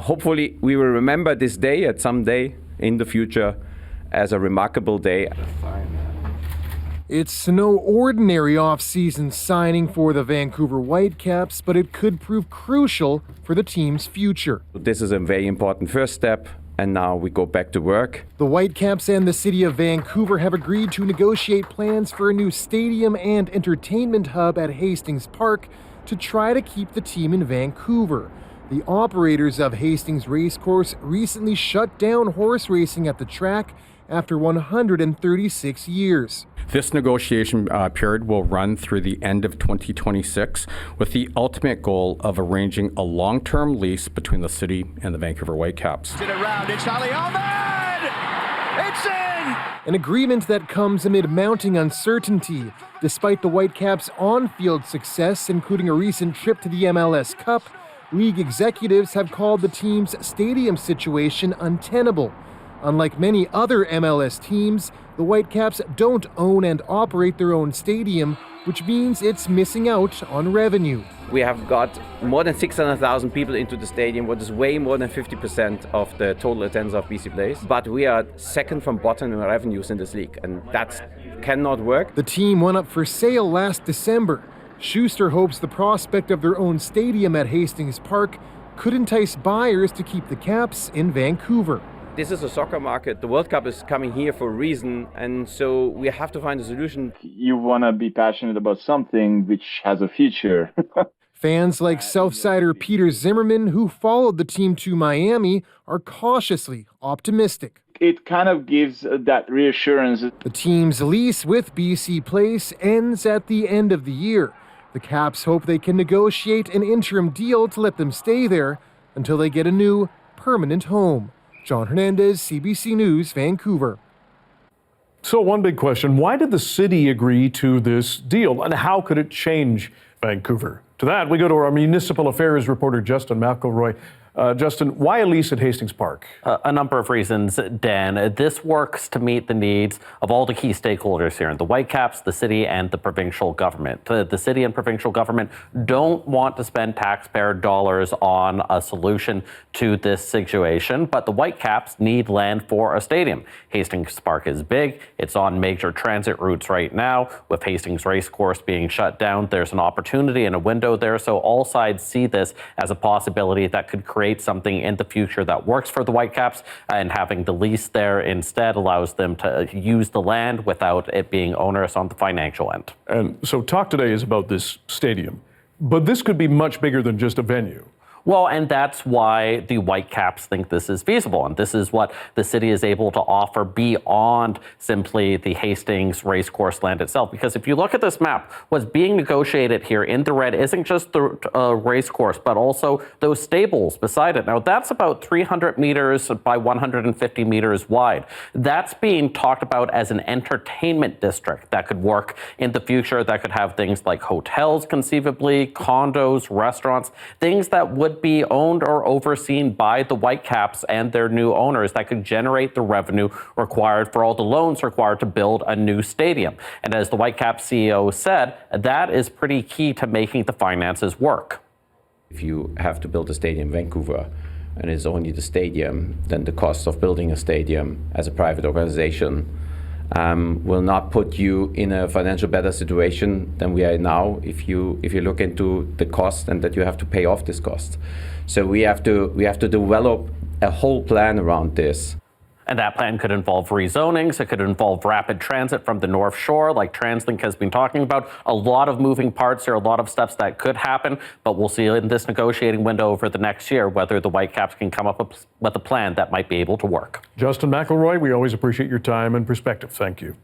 Hopefully we will remember this day at some day in the future as a remarkable day. It's no ordinary off-season signing for the Vancouver Whitecaps, but it could prove crucial for the team's future. This is a very important first step, and now we go back to work. The Whitecaps and the city of Vancouver have agreed to negotiate plans for a new stadium and entertainment hub at Hastings Park to try to keep the team in Vancouver. The operators of Hastings Racecourse recently shut down horse racing at the track after 136 years. This negotiation period will run through the end of 2026 with the ultimate goal of arranging a long-term lease between the city and the Vancouver Whitecaps. It's in! An agreement that comes amid mounting uncertainty. Despite the Whitecaps' on-field success, including a recent trip to the MLS Cup, league executives have called the team's stadium situation untenable. Unlike many other MLS teams, the Whitecaps don't own and operate their own stadium, which means it's missing out on revenue. We have got more than 600,000 people into the stadium, what is way more than 50% of the total attendance of BC Place. But we are second from bottom in revenues in this league, and that cannot work. The team went up for sale last December. Schuster hopes the prospect of their own stadium at Hastings Park could entice buyers to keep the Caps in Vancouver. This is a soccer market. The World Cup is coming here for a reason, and so we have to find a solution. You want to be passionate about something which has a future. Fans like Southsider Peter Zimmerman, who followed the team to Miami, are cautiously optimistic. It kind of gives that reassurance. The team's lease with BC Place ends at the end of the year. The Caps hope they can negotiate an interim deal to let them stay there until they get a new permanent home. Jon Hernandez, CBC News, Vancouver. So one big question, why did the city agree to this deal and how could it change Vancouver? To that, we go to our municipal affairs reporter, Justin McElroy. Justin, why a lease at Hastings Park? A number of reasons, Dan. This works to meet the needs of all the key stakeholders here, the Whitecaps, the city, and the provincial government. The city and provincial government don't want to spend taxpayer dollars on a solution to this situation, but the Whitecaps need land for a stadium. Hastings Park is big. It's on major transit routes right now. With Hastings Racecourse being shut down, there's an opportunity and a window there, so all sides see this as a possibility that could create something in the future that works for the Whitecaps, and having the lease there instead allows them to use the land without it being onerous on the financial end. And so talk today is about this stadium, but this could be much bigger than just a venue. Well, and that's why the Whitecaps think this is feasible. And this is what the city is able to offer beyond simply the Hastings Racecourse land itself. Because if you look at this map, what's being negotiated here in the red isn't just the racecourse, but also those stables beside it. Now, that's about 300 meters by 150 meters wide. That's being talked about as an entertainment district that could work in the future, that could have things like hotels, conceivably, condos, restaurants, things that would be owned or overseen by the Whitecaps and their new owners that could generate the revenue required for all the loans required to build a new stadium. And as the Whitecaps CEO said, that is pretty key to making the finances work. If you have to build a stadium in Vancouver and it's only the stadium, then the cost of building a stadium as a private organization will not put you in a financial better situation than we are now if you look into the cost and that you have to pay off this cost. So we have to develop a whole plan around this. And that plan could involve rezonings. It could involve rapid transit from the North Shore, like TransLink has been talking about. A lot of moving parts here, a lot of steps that could happen, but we'll see in this negotiating window over the next year whether the Whitecaps can come up with a plan that might be able to work. Justin McElroy, we always appreciate your time and perspective. Thank you.